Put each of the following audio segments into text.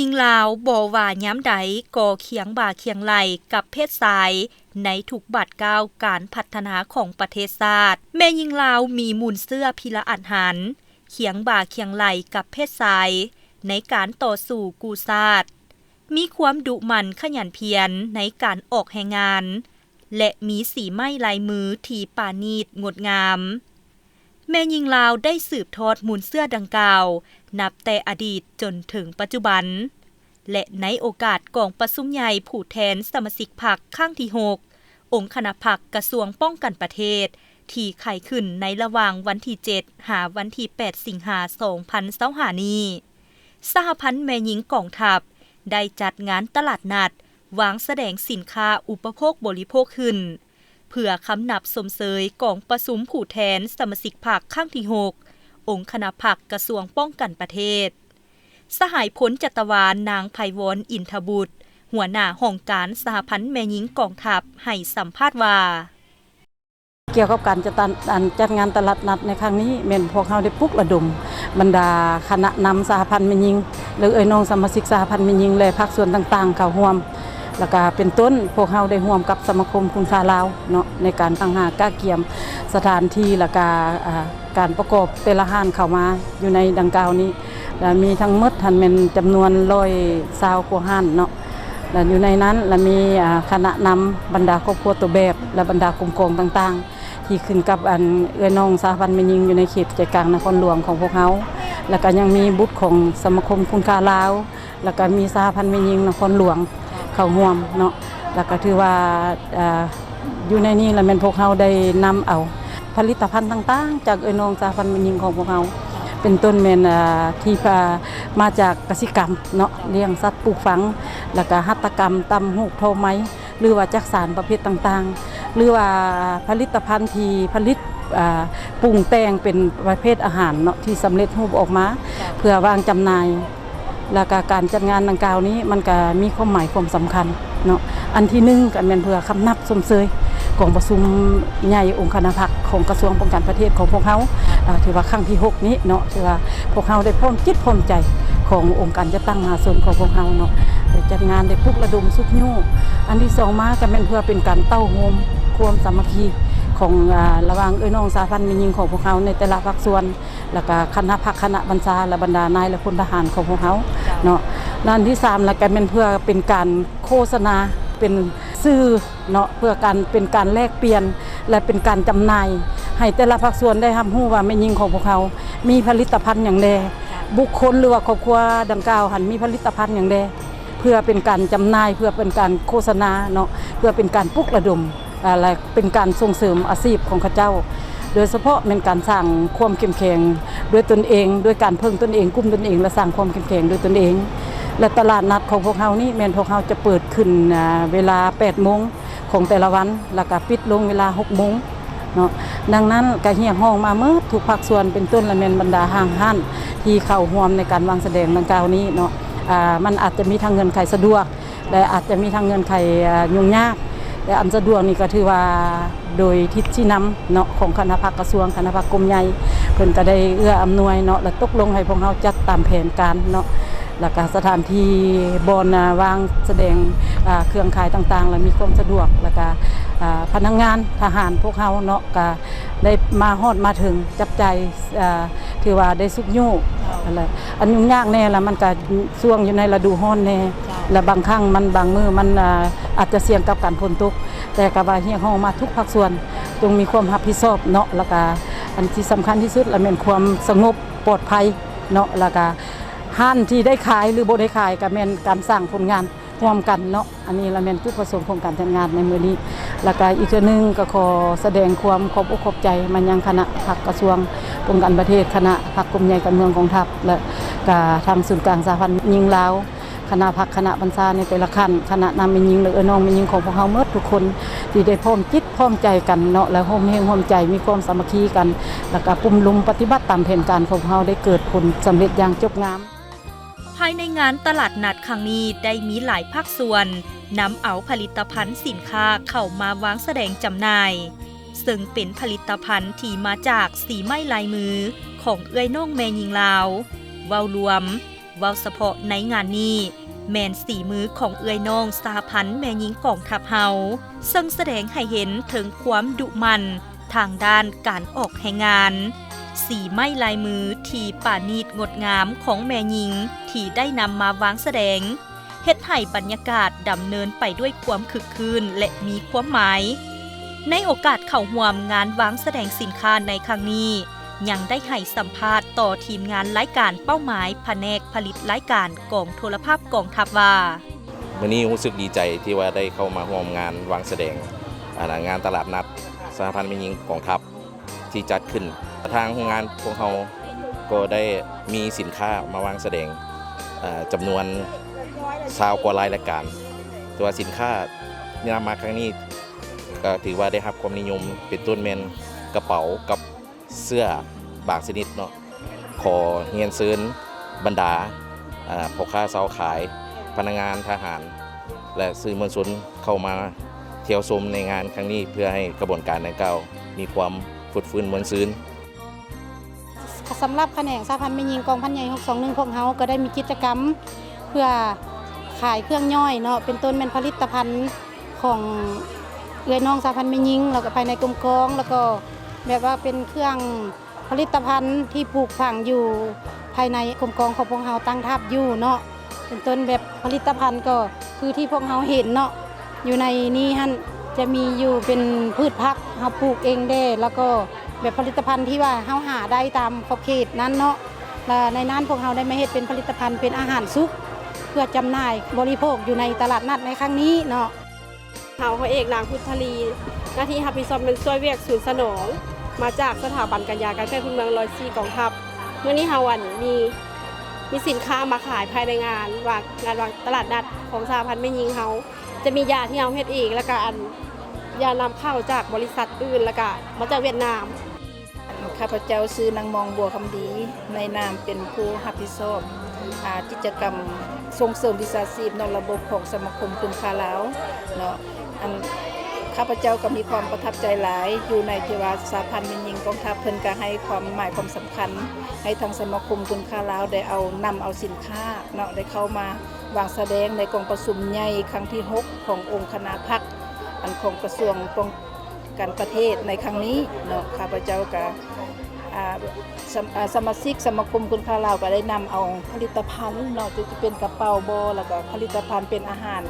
ยิงลาวบ่ว่าย้ำใดก่อเคียงบ่าเคียงไหลกับเพศชายในทุกบัดก้าวการพัฒนาของประเทศชาติแม่ยิงลาวมีมูลเสื้อพิละอันหันเคียงบ่าเคียงไหลกับเพศชายในการต่อสู้กู้ชาติมีความดุมันขยันเพียรในการออกแรงงานและมีสีไม้ลายมือที่ปานีตงดงามแม่ยิงลาวได้สืบทอดมูลเสื้อดังกล่าวนับแต่อดีตจนถึงปัจจุบันและในโอกาสกองประชุมใหญ่ผู้แทนสมาชิกพรรคครั้งที่6องค์คณะพรรคกระทรวงป้องกันประเทศที่ไขขึ้นในระหว่างวันที่7หาวันที่8สิงหาคม2025นี้สหพันธ์แม่หญิงกองทัพได้จัดงานตลาดนัดวางแสดงสินค้าอุปโภคบริโภคขึ้นเพื่อคำนับสมเสยกองประชุมผู้แทนสมาชิกพรรคครั้งที่6องค์คณะพรรคกระทรวงป้องกันประเทศสหายผลจัตวานนางไพวรอินทบุตรหัวหน้าห้องการสหพันธ์แม่หญิงกองทัพให้สัมภาษณ์ว่าเกี่ยวกับการจัดงานตลาดนัดในครั้งนี้แม่นพวกเขาได้ปลุกระดมบรรดาคณะนำสหพันธ์แม่หญิงหรือน้องสมาชิกสหพันธ์แม่หญิงและภาคส่วนต่างๆเข้าร่วมแล้วก็เป็นต้นพวกเขาได้ร่วมกับสมาคมคุณค้าลาวเนาะในการตั้งหากล้าเกี่ยมสถานที่และการประกอบแต่ละห้านเข้ามาอยู่ในดังกล่าวนี้และมีทั้งหมดทั้งเป็นจำนวน120กว่าห้านเนาะและอยู่ในนั้นและมีคณะนำบรรดาครอบครัวตัวแบบและบรรดากลุ่มกองต่างๆที่ขึ้นกับน้องสหพันธ์แม่หญิงอยู่ในเขตใจกลางนครหลวงของพวกเขาแล้วก็ยังมีบุตรของสมาคมคุณค้าลาวแล้วก็มีสหพันธ์แม่หญิงนครหลวงเข้าร่วมเนาะแล้วก็ถือว่าอยู่ในนี้แล้วแม่นพวกเขาได้นำเอาผลิตภัณฑ์ต่างๆจากน้องสหพันธ์แม่หญิงของพวกเขาเป็นต้นแม่นที่มาจากกสิกรรมเนาะเลี้ยงสัตว์ปลูกฝังแล้วก็หัตถกรรมตำหูกโทไม้หรือว่าจักสารประเภทต่างๆหรือว่าผลิตภัณฑ์ที่ผลิตปรุงแต่งเป็นประเภทอาหารเนาะที่สำเร็จรูปออกมาเพื่อวางจำหน่ายแล้วก็การจัดงานดังกล่าวนี้มันก็มีความหมายความสำคัญเนาะอันที่1ก็แม่นเพื่อคำนับสมเสยของประชุมใหญ่องค์คณะพรรคของกระทรวงป้องกันประเทศของพวกเขาถือว่าครั้งที่6นี้เนาะถือว่าพวกเขาได้พร้อมจิตพร้อมใจขององค์การจัดตั้งมหาชนของพวกเขาเนาะได้จัดงานได้ปลุกระดมสุขยูอันที่2มาก็แม่นเพื่อเป็นการเต้าโฮมความสามัคคีของระหว่างน้องสหพันธ์แม่หญิงของพวกเขาในแต่ละภาคส่วนแล้วก็คณะพรรคคณะบัญชาและบรรดานายและพลทหารของพวกเขาเนาะด้านที่3แล้วก็เป็นเพื่อเป็นการโฆษณาเป็นสื่อเนาะเพื่อการเป็นการแลกเปลี่ยนและเป็นการจำหน่ายให้แต่ละภาคส่วนได้รับรู้ว่าแม่หญิงของพวกเขามีผลิตภัณฑ์อย่างใดบุคคลหรือว่าครอบครัวดังกล่าวหันมีผลิตภัณฑ์อย่างใดเพื่อเป็นการจำหน่ายเพื่อเป็นการโฆษณาเนาะเพื่อเป็นการปลุกระดมอะไรเป็นการส่งเสริมอาชีพของเขาเจ้าโดยเฉพาะเป็นการสร้างความเข้มแข็งด้วยตนเองด้วยการเพิ่งตนเองกุ้มตนเองและสร้างความเข้มแข็งด้วยตนเองและตลาดนัดของพวกเขานี่แม่นพวกเขาจะเปิดขึ้นเวลา 8 โมงของแต่ละวันแล้วก็ปิดลงเวลา 6 โมงเนาะดังนั้นก็เฮียห้องมาเมื่อทุกภาคส่วนเป็นต้นและแม่นบรรดาห้างห้านที่เข้าร่วมในการวางแสดงดังกล่าวนี้เนาะมันอาจจะมีทางเงินไขสะดวกและอาจจะมีทางเงินไขยุ่งยากแต่อันสะดวกนี่ก็ถือว่าโดยทิศที่นำเนาะของคณะพรรคกระทรวงคณะพรรคกรมใหญ่เพิ่นก็ได้เอื้ออำนวยเนาะและตกลงให้พวกเราจัดตามแผนการเนาะแล้วก็สถานที่บอนวางแสดงเครื่องขายต่างๆและมีความสะดวกแล้วก็พนักงานทหารพวกเขาเนาะก็ได้มาฮอดมาถึงจับใจถือว่าได้สุกยู่อะไรอันยุ่งยากแน่แล้วมันก็ช่วงอยู่ในฤดูร้อนแน่และบางครั้งมันบางมื้อมันอาจจะเสี่ยงกับการฝนตกแต่ก็ว่าเฮียห้องมาทุกภาคส่วนจงมีความรับผิดชอบเนาะแล้วก็อันที่สำคัญที่สุดและเป็นความสงบปลอดภัยเนาะแล้วก็ห้านที่ได้ขายหรือบ่ได้ขายก็แม่นการสร้างผลงานร่วมกันเนาะอันนี้ละแม่นจุดประสงค์ของการจัดงานในมื้อนี้แล้วก็อีกนึงก็ขอแสดงความขอบอกขอบใจมันยังคณะพรรคกระทรวงป้องกันประเทศคณะพรรคกรมใหญ่การเมืองกองทัพและก็ทางศูนย์กลางสหพันธ์หญิงลาวคณะพรรคคณะบัญชาในแต่ละขั้นคณะนำแม่หญิงหรือน้องแม่หญิงของพวกเขาเมื่อทุกคนที่ได้พร้อมจิตพร้อมใจกันเนาะและร่วมแรงร่วมใจมีความสามัคคีกันแล้วก็ปุ่มลุมปฏิบัติตามแผนการของพวกเขาได้เกิดผลสำเร็จอย่างจบงามภายในงานตลาดนัดครั้งนี้ได้มีหลายภาคส่วนนำเอาผลิตภัณฑ์สินค้าเข้ามาวางแสดงจำหน่ายซึ่งเป็นผลิตภัณฑ์ที่มาจากสีไม้ลายมือของน้องแม่หญิงลาวเว้ารวม เว้าเฉพาะในงานนี้แม่นสีมือของเอื้อยน้องสหพันธ์แม่หญิงกองทัพเฮาซึ่งแสดงให้เห็นถึงความดุมันทางด้านการออกแห่งงานสีไม้ลายมือที่ปราณีตงดงามของแม่หญิงที่ได้นำมาวางแสดงเฮ็ดให้บรรยากาศดำเนินไปด้วยความคึกคืนและมีความหมายในโอกาสเข้าร่วมงานวางแสดงสินค้าในครั้งนี้ยังได้ให้สัมภาษณ์ต่อทีมงานรายการเป้าหมายแผนกผลิตรายการกองโทรภาพกองทัพว่าวันนี้รู้สึกดีใจที่ว่าได้เข้ามาร่วมงานวางแสดงงานตลาดนัดสหพันธ์แม่หญิงกองทัพที่จัดขึ้นทางงานพวกเราก็ได้มีสินค้ามาวางแสดงจำนวน20 กว่ารายการตัวสินค้าที่นำมาครั้งนี้ก็ถือว่าได้รับความนิยมเป็นต้นแม่นกระเป๋ากับเสื้อบางชนิดเนาะขอเฮียนซื้นบรรดาพ่อค้าเซาขายพนักงานทหารและสื่อมวลชนเข้ามาเที่ยวชมในงานครั้งนี้เพื่อให้กระบวนการดังกล่าวมีความฟุดฟื้นมวลซื่นสำหรับแผนกสหพันธ์แม่หญิงกองพันใหญ่621ของเฮาก็ได้มีกิจกรรมเพื่อขายเครื่องย่อยเนาะเป็นต้นเป็นผลิตภัณฑ์ของเอื้อยน้องสหพันธ์แม่หญิงแล้วก็ภายในกรมกองแล้วก็แบบว่าเป็นเครื่องผลิตภัณฑ์ที่ปลูกฝังอยู่ภายในกรมกองของพวกเฮาตั้งทัพอยู่เนาะเป็นต้นแบบผลิตภัณฑ์ก็คือที่พวกเฮาเห็นเนาะอยู่ในนี้หั่นจะมีอยู่เป็นพืชผักเฮาปลูกเองได้แล้วก็แบบผลิตภัณฑ์ที่ว่าเฮาหาได้ตามขอบเขตนั้นเนาะและในนั้นพวกเฮาได้มาเฮ็ดเป็นผลิตภัณฑ์เป็นอาหารสุกเพื่อจำหน่ายบริโภคอยู่ในตลาดนัดในครั้งนี้เนาะเฮาเอกนางพุทธลีหน้าที่รับผิดชอบเป็นช่วยเวียกศูนย์สนองมาจากสถาบันกัญญาการแพทย์พื้นเมือง104กองทัพเมื่อนี้เฮามีสินค้ามาขายภายในงานวางตลาดนัดของสหพันธ์แม่หญิงเฮาจะมียาที่เฮาเฮ็ดเองแล้วก็ยานำเข้าจากบริษัทอื่นแล้วก็มาจากเวียดนามข้าพเจ้าชื่อนางมองบัวคำดีในนามเป็นผู้รับผิดชอบกิจกรรมส่งเสริมวิชาชีพนอกระบบของสมาคมคุณค่าลาวเนาะข้าพเจ้าก็มีความประทับใจหลายอยู่ในที่ว่าสหพันธ์แม่หญิงกองทัพเพิ่นก็ให้ความหมายความสำคัญให้ทางสมาคมคุณค่าลาวได้นำเอาสินค้าเนาะได้เข้ามาวางแสดงในกองประชุมใหญ่ครั้งที่6ขององค์คณะพรรคของกระทรวงป้องกันประเทศในครั้งนี้เนาะข้าพเจ้าก็สมาชิกสมาคมคุณค่าลาวก็ได้นำเอาผลิตภัณฑ์เนาะจะเป็นกระเป๋าโบแล้วก็ผลิตภัณฑ์เป็นอาหาร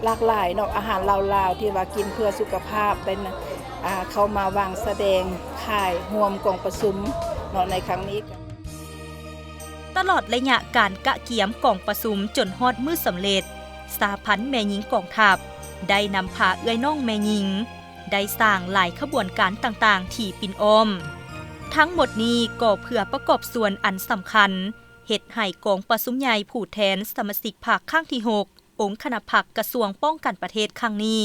หลากหลายเนาะอาหารลาวๆที่ว่ากินเพื่อสุขภาพได้เข้ามาวางแสดงขายร่วมกองประชุมเนาะในครั้งนี้ตลอดระยะการกะเกียมกองประชุมจนฮอดมื้อสำเร็จสหพันธ์แม่หญิงกองทัพได้นำพาเอื้อยน้องแม่หญิงได้สร้างหลายขบวนการต่างๆที่ปิ่นอ้อมทั้งหมดนี้ก็เพื่อประกอบส่วนอันสำคัญเฮ็ดให้กองประชุมใหญ่ผู้แทนสมาชิกพรรคครั้งที่6องค์คณะพรรคกระทรวงป้องกันประเทศครั้งนี้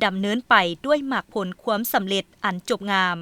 ดำเนินไปด้วยมรรคผลความสำเร็จอันจบงาม